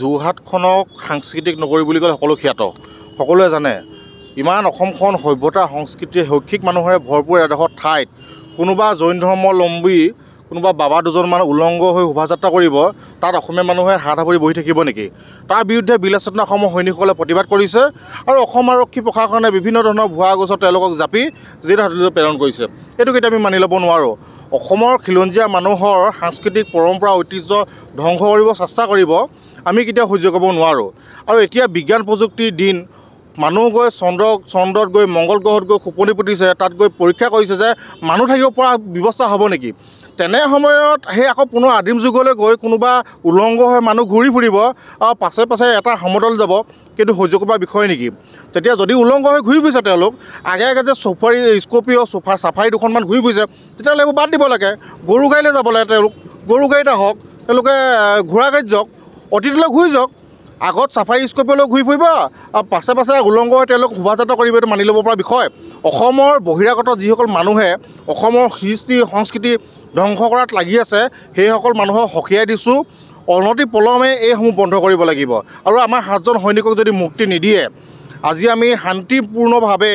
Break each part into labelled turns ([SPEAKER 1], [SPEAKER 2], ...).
[SPEAKER 1] যোৰহাটখনক সাংস্কৃতিক নগৰী বুলি ক'লে সকলো খ্যাত। সকলোৱে জানে ইমান অসমখন সভ্যতা সংস্কৃতি শৈক্ষিক মানুহেৰে ভৰপূৰ এডোখৰ ঠাইত কোনোবা জৈন ধৰ্মাৱলম্বী কোনোবা বাবা দুজনমান উলংগ হৈ শোভাযাত্ৰা কৰিব, তাত অসমীয়া মানুহে হাত সাৱৰি বহি থাকিব নেকি? তাৰ বিৰুদ্ধে বিলাসিতা অসমৰ সৈনিকসকলে প্ৰতিবাদ কৰিছে আৰু অসম আৰক্ষী প্ৰশাসনে বিভিন্ন ধৰণৰ ভুৱা গোচৰ তেওঁলোকক জাপি জেল হাজতলৈ প্ৰেৰণ কৰিছে। এইটো কেতিয়া আমি মানি ল'ব নোৱাৰোঁ। অসমৰ খিলঞ্জীয়া মানুহৰ সাংস্কৃতিক পৰম্পৰা ঐতিহ্য ধ্বংস কৰিব চেষ্টা কৰিব আমি কেতিয়াও সহ্য কৰিব নোৱাৰোঁ। আৰু এতিয়া বিজ্ঞান প্ৰযুক্তিৰ দিন, মানুহ গৈ চন্দ্ৰত গৈ মংগল গ্ৰহত গৈ খোপনি পুতিছে, তাত গৈ পৰীক্ষা কৰিছে যে মানুহ থাকিব পৰা ব্যৱস্থা হ'ব নেকি। তেনে সময়ত সেই আকৌ পুনৰ আদিম যুগলৈ গৈ কোনোবা উলংগ হৈ মানুহ ঘূৰি ফুৰিব আৰু পাছে পাছে এটা সমতল যাব, কিন্তু সহ্য কৰাৰ বিষয় নেকি? তেতিয়া যদি উলংগ হৈ ঘূৰি ফুৰিছে তেওঁলোক, আগে আগে যে স্কৰ্পিঅ' চাফাৰী দুখনমান ঘূৰি ফুৰিছে, তেতিয়াহ'লে এইবোৰ বাদ দিব লাগে। গৰু গাড়ীলৈ যাব লাগে তেওঁলোক, গৰু গাড়ীত আহক, তেওঁলোকে ঘোঁৰা গাড়ীত যাওক, অতীতলৈ ঘূৰি যাওক। আগত চাফাৰী স্কৰ্পিঅ'লৈ ঘূৰি ফুৰিব আৰু পাছে পাছে উলংগ হৈ তেওঁলোক শোভাযাত্ৰা কৰিব, এইটো মানি ল'ব পৰা বিষয়। অসমৰ বহিৰাগত যিসকল মানুহে অসমৰ কৃষ্টি সংস্কৃতি ধ্বংস কৰাত লাগি আছে, সেইসকল মানুহক সকীয়াই দিছোঁ, অনতি পলমে এইসমূহ বন্ধ কৰিব লাগিব। আৰু আমাৰ 7জন সৈনিকক যদি মুক্তি নিদিয়ে, আজি আমি শান্তিপূৰ্ণভাৱে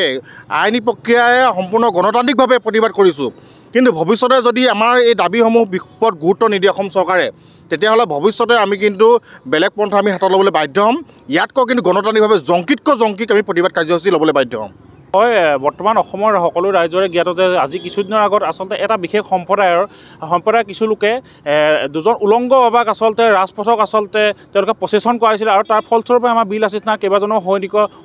[SPEAKER 1] আইনী প্ৰক্ৰিয়াৰে সম্পূৰ্ণ গণতান্ত্ৰিকভাৱে প্ৰতিবাদ কৰিছোঁ। কিন্তু ভৱিষ্যতে যদি আমাৰ এই দাবীসমূহ ওপৰত গুৰুত্ব নিদিয়ে অসম চৰকাৰে, তেতিয়াহ'লে ভৱিষ্যতে আমি কিন্তু বেলেগ পন্থা আমি হাতত ল'বলৈ বাধ্য হ'ম। ইয়াতকৈ কিন্তু গণতান্ত্ৰিকভাৱে জংকিক আমি প্ৰতিবাদ কাৰ্যসূচী ল'বলৈ বাধ্য হ'ম।
[SPEAKER 2] হয়, বৰ্তমান অসমৰ সকলো ৰাইজৰে জ্ঞাত যে আজি কিছুদিনৰ আগত আচলতে এটা বিশেষ সম্প্ৰদায়ৰ কিছু লোকে দুজন উলংগ বাবাক আচলতে ৰাজপথক আচলতে তেওঁলোকে প্ৰচেছন কৰাইছিলে, আৰু তাৰ ফলস্বৰূপে আমাৰ বিলাসিতা কেইবাজনো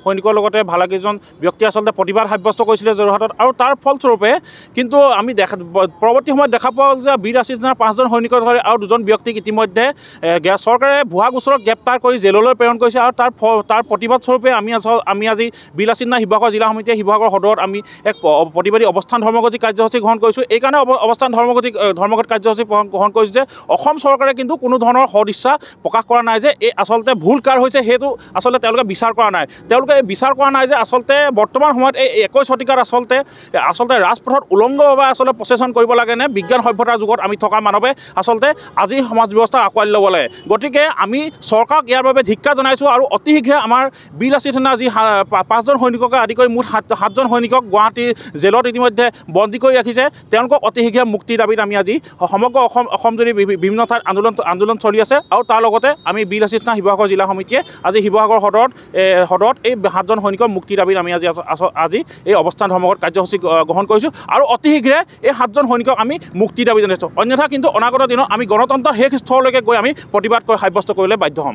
[SPEAKER 2] সৈনিকৰ লগতে ভালেকেইজন ব্যক্তি আচলতে প্ৰতিবাদ সাব্যস্ত কৰিছিলে যোৰহাটত। আৰু তাৰ ফলস্বৰূপে কিন্তু আমি পৰৱৰ্তী সময়ত দেখা পোৱা যে বিলাসিতাৰ 5জন সৈনিকৰ ধৰি আৰু 2জন ব্যক্তিক ইতিমধ্যে চৰকাৰে ভুৱা গোচৰত গ্ৰেপ্তাৰ কৰি জেললৈ প্ৰেৰণ কৰিছে। আৰু তাৰ প্ৰতিবাদ স্বৰূপে আমি আজি বিলাসিতা শিৱসাগৰ জিলা সমিতিয়ে শিৱসাগৰ সদৰত আমি এক প্ৰতিবাদী অৱস্থান ধৰ্মঘটী কাৰ্যসূচী গ্ৰহণ কৰিছোঁ। এইকাৰণে অৱস্থান ধৰ্মঘট কাৰ্যসূচী গ্ৰহণ কৰিছোঁ যে অসম চৰকাৰে কিন্তু কোনো ধৰণৰ সদিচ্ছা প্ৰকাশ কৰা নাই যে এই আচলতে ভুল কাৰ হৈছে, সেইটো আচলতে তেওঁলোকে বিচাৰ কৰা নাই। তেওঁলোকে বিচাৰ কৰা নাই যে আচলতে বৰ্তমান সময়ত এই 21 শতিকাত আচলতে ৰাজপথত উলংগভাৱে আচলতে প্ৰচেছন কৰিব লাগে নে বিজ্ঞান সভ্যতাৰ যুগত আমি থকা মানৱে আচলতে আজি সমাজ ব্যৱস্থা আঁকোৱালি ল'ব লাগে। গতিকে আমি চৰকাৰক ইয়াৰ বাবে ধিক্কাৰ জনাইছোঁ আৰু অতি শীঘ্ৰে আমাৰ বিলাসিতা যি 5জন সৈনিককে আদি কৰি মুঠ 7জন সৈনিকক গুৱাহাটী জেলত ইতিমধ্যে বন্দী কৰি ৰাখিছে, তেওঁলোকক অতি শীঘ্ৰে মুক্তিৰ দাবীত আমি আজি সমগ্ৰ অসম যদি বিভিন্ন ঠাইত আন্দোলন চলি আছে। আৰু তাৰ লগতে আমি বিলাসিতা শিৱসাগৰ জিলা সমিতিয়ে আজি শিৱসাগৰ সদৰত এই 7জন সৈনিকৰ মুক্তিৰ দাবীত আমি আজি এই অৱস্থান ধৰ্মঘট কাৰ্যসূচী গ্ৰহণ কৰিছোঁ আৰু অতি শীঘ্ৰে এই 7জন সৈনিকক আমি মুক্তিৰ দাবী জনাইছোঁ। অন্যথা কিন্তু অনাগত দিনত আমি গণতন্ত্ৰৰ শেষ স্তৰলৈকে গৈ আমি প্ৰতিবাদ সাব্যস্ত কৰিবলৈ বাধ্য হ'ম।